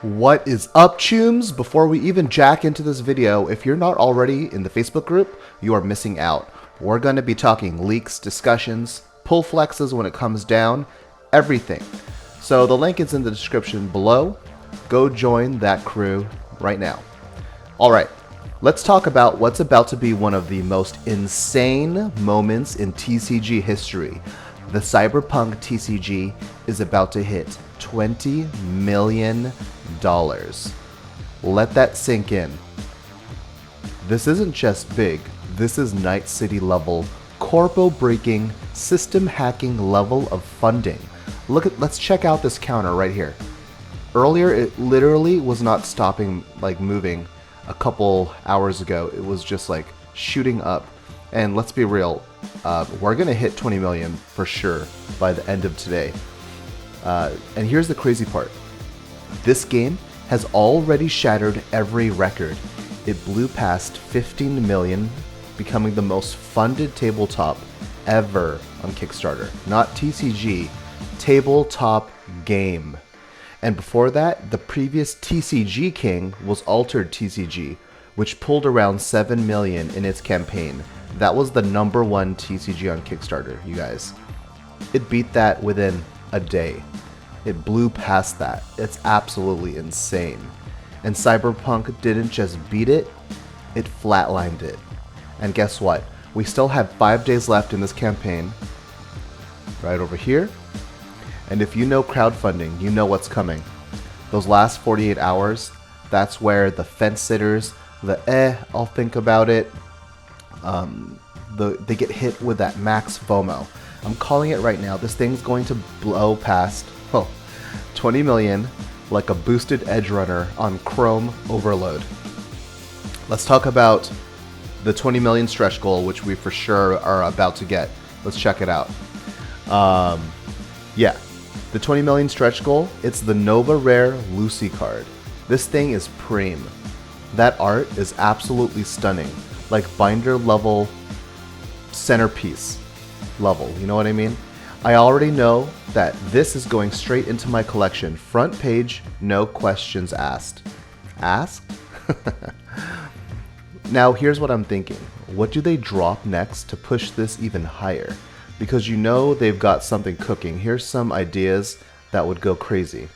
What is up, chooms? Before we even jack into this video, if you're not already in the Facebook group, you are missing out. We're going to be talking leaks, discussions, pull flexes when it comes down, everything. So the link is in the description below. Go join that crew right now. Alright, let's talk about what's about to be one of the most insane moments in TCG history. The Cyberpunk TCG is about to hit $20 million. Let that sink in. This isn't just big, this is Night City level, corpo breaking, system hacking level of funding. Let's check out this counter right here. Earlier it literally was not stopping, like moving a couple hours ago. It was just like shooting up. And let's be real, we're gonna hit 20 million for sure by the end of today. And here's the crazy part. This game has already shattered every record. It blew past 15 million, becoming the most funded tabletop ever on Kickstarter. Not TCG, tabletop game. And before that, the previous TCG king was Altered TCG, which pulled around 7 million in its campaign. That was the #1 TCG on Kickstarter, you guys. It beat that within a day. It blew past that. It's absolutely insane. And Cyberpunk didn't just beat it, it flatlined it. And guess what? We still have 5 days left in this campaign. Right over here. And if you know crowdfunding, you know what's coming. Those last 48 hours, that's where the fence sitters, I'll think about it, they get hit with that max FOMO. I'm calling it right now. This thing's going to blow past 20 million like a boosted edge runner on Chrome overload. Let's talk about the 20 million stretch goal, which we for sure are about to get. Let's check it out. Yeah, the 20 million stretch goal, it's the Nova Rare Lucy card. This thing is preem. That art is absolutely stunning. Like binder level, centerpiece level, you know what I mean? I already know that this is going straight into my collection. Front page, no questions asked. Ask? Now here's what I'm thinking. What do they drop next to push this even higher? Because you know they've got something cooking. Here's some ideas that would go crazy.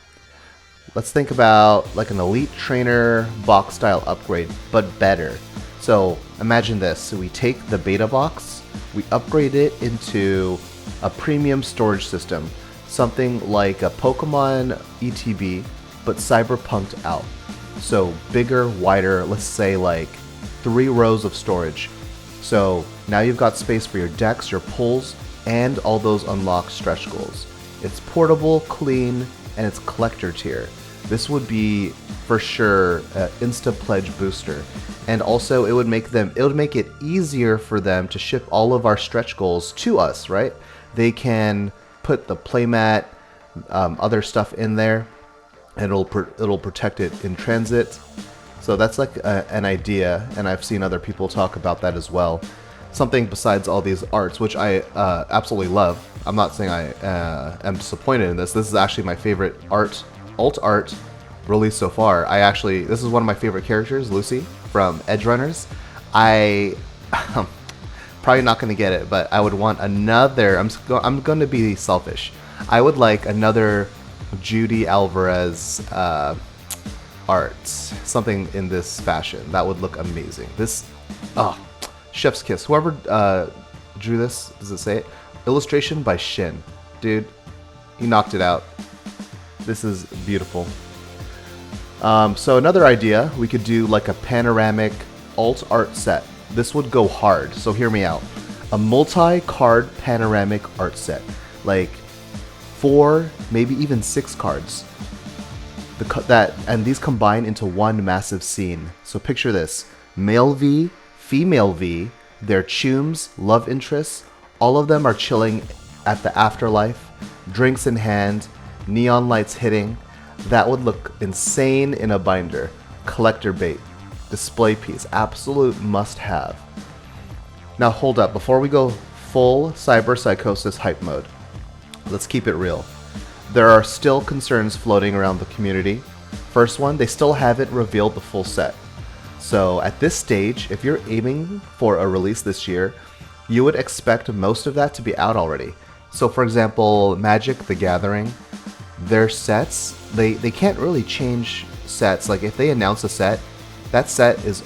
Let's think about like an elite trainer box style upgrade, but better. So imagine this. So we take the beta box, we upgrade it into a premium storage system, something like a Pokemon ETB, but cyberpunked out. So bigger, wider, let's say like 3 rows of storage. So now you've got space for your decks, your pulls, and all those unlocked stretch goals. It's portable, clean, and it's collector tier. This would be for sure an Insta Pledge booster. And also it would make it easier for them to ship all of our stretch goals to us, right? They can put the playmat, other stuff in there, and it'll protect it in transit. So that's like an idea, and I've seen other people talk about that as well. Something besides all these arts, which I absolutely love. I'm not saying I am disappointed in this. This is actually my favorite alt art released so far. This is one of my favorite characters, Lucy from Edge Runners. Probably not going to get it, but I would want another. I'm going to be selfish. I would like another Judy Alvarez art, something in this fashion. That would look amazing. This, chef's kiss. Whoever drew this, does it say it? Illustration by Shin. Dude, he knocked it out. This is beautiful. So another idea, we could do like a panoramic alt art set. This would go hard, so hear me out. A multi-card panoramic art set. Like 4, maybe even 6 cards. And these combine into one massive scene. So picture this. Male V, female V, their chooms, love interests, all of them are chilling at the afterlife, drinks in hand, neon lights hitting. That would look insane in a binder. Collector bait. Display piece. Absolute must have. Now hold up. Before we go full cyber psychosis hype mode, let's keep it real. There are still concerns floating around the community. First one, they still haven't revealed the full set. So at this stage, if you're aiming for a release this year, you would expect most of that to be out already. So for example, Magic the Gathering, their sets, they can't really change sets. Like if they announce a set, that set is,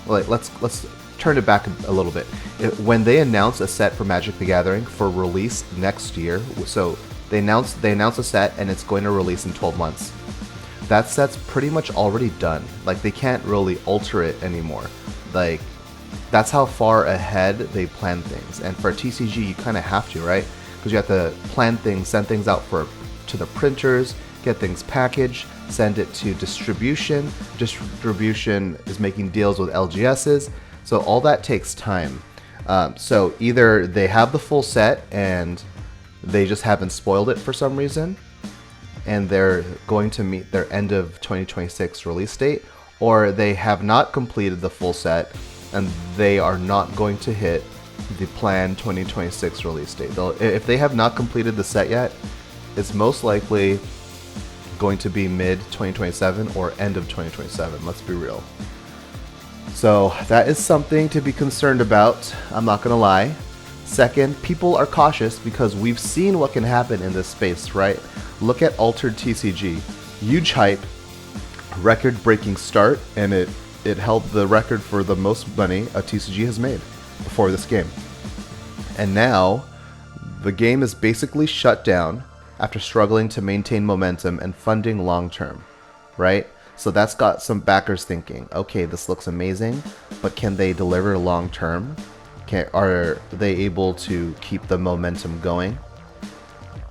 like, let's turn it back a little bit. When they announce a set for Magic the Gathering for release next year, so they announce a set and it's going to release in 12 months. That set's pretty much already done. Like they can't really alter it anymore. Like that's how far ahead they plan things. And for a TCG, you kind of have to, right? Because you have to plan things, send things out to the printers, get things packaged, send it to distribution. Distribution is making deals with LGSs. So all that takes time. So either they have the full set and they just haven't spoiled it for some reason, and they're going to meet their end of 2026 release date, or they have not completed the full set and they are not going to hit the planned 2026 release date. If they have not completed the set yet, it's most likely going to be mid 2027 or end of 2027. Let's be real. So that is something to be concerned about. I'm not gonna lie. Second, people are cautious because we've seen what can happen in this space, right? Look at Altered TCG. Huge hype, record-breaking start, and it held the record for the most money a TCG has made before this game. And now, the game is basically shut down after struggling to maintain momentum and funding long-term, right? So that's got some backers thinking, okay, this looks amazing, but can they deliver long-term? Are they able to keep the momentum going?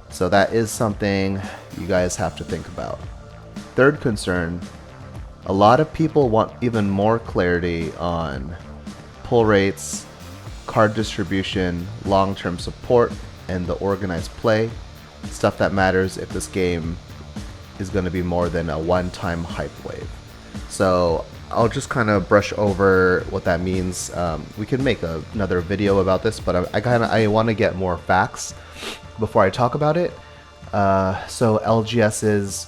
So that is something you guys have to think about. Third concern, a lot of people want even more clarity on pull rates, card distribution, long-term support, and the organized play. Stuff that matters if this game is going to be more than a one-time hype wave. So I'll just kind of brush over what that means. We can make another video about this, but I want to get more facts before I talk about it. So LGSs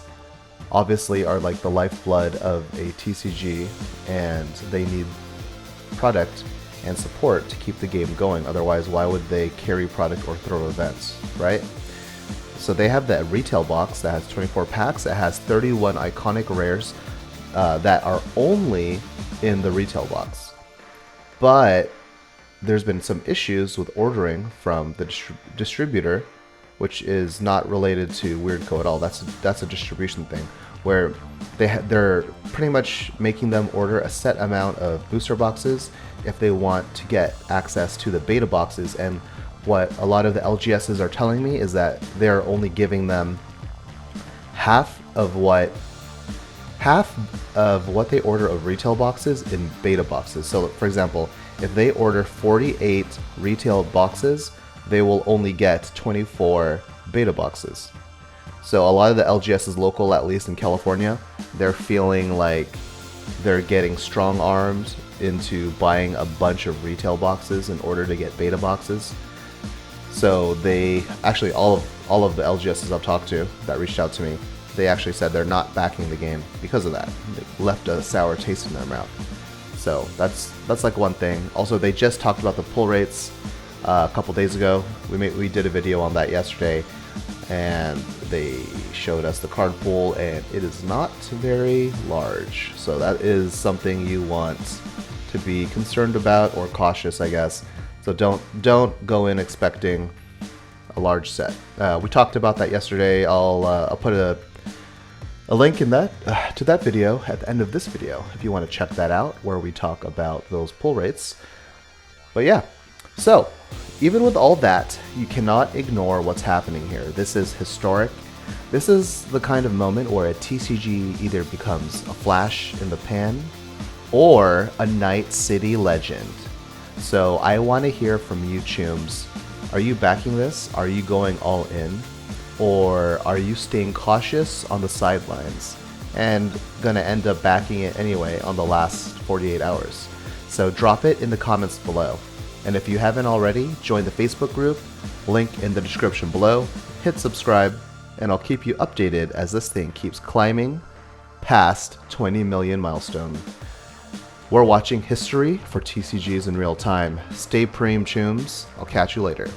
obviously are like the lifeblood of a TCG, and they need product and support to keep the game going. Otherwise, why would they carry product or throw events, right? So they have that retail box that has 24 packs. It has 31 iconic rares that are only in the retail box. But there's been some issues with ordering from the distributor, which is not related to Weirdco at all. That's a distribution thing where they're pretty much making them order a set amount of booster boxes if they want to get access to the beta boxes. And what a lot of the LGSs are telling me is that they're only giving them half of what they order of retail boxes in beta boxes. So for example, if they order 48 retail boxes, they will only get 24 beta boxes. So a lot of the LGSs local, at least in California, they're feeling like they're getting strong arms into buying a bunch of retail boxes in order to get beta boxes. So they actually, all of the LGSs I've talked to that reached out to me, they actually said they're not backing the game because of that. They left a sour taste in their mouth. So that's like one thing. Also, they just talked about the pull rates a couple days ago. We did a video on that yesterday, and they showed us the card pool, and it is not very large. So that is something you want to be concerned about, or cautious, I guess. So don't go in expecting a large set. We talked about that yesterday. I'll put a link in that to that video at the end of this video if you want to check that out, where we talk about those pull rates. But yeah, so even with all that, you cannot ignore what's happening here. This is historic. This is the kind of moment where a TCG either becomes a flash in the pan or a Night City legend. So I want to hear from you, chooms. Are you backing this? Are you going all in? Or are you staying cautious on the sidelines and gonna end up backing it anyway on the last 48 hours? So drop it in the comments below. And if you haven't already, join the Facebook group, link in the description below, hit subscribe, and I'll keep you updated as this thing keeps climbing past 20 million milestone. We're watching history for TCGs in real time. Stay preem, chooms. I'll catch you later.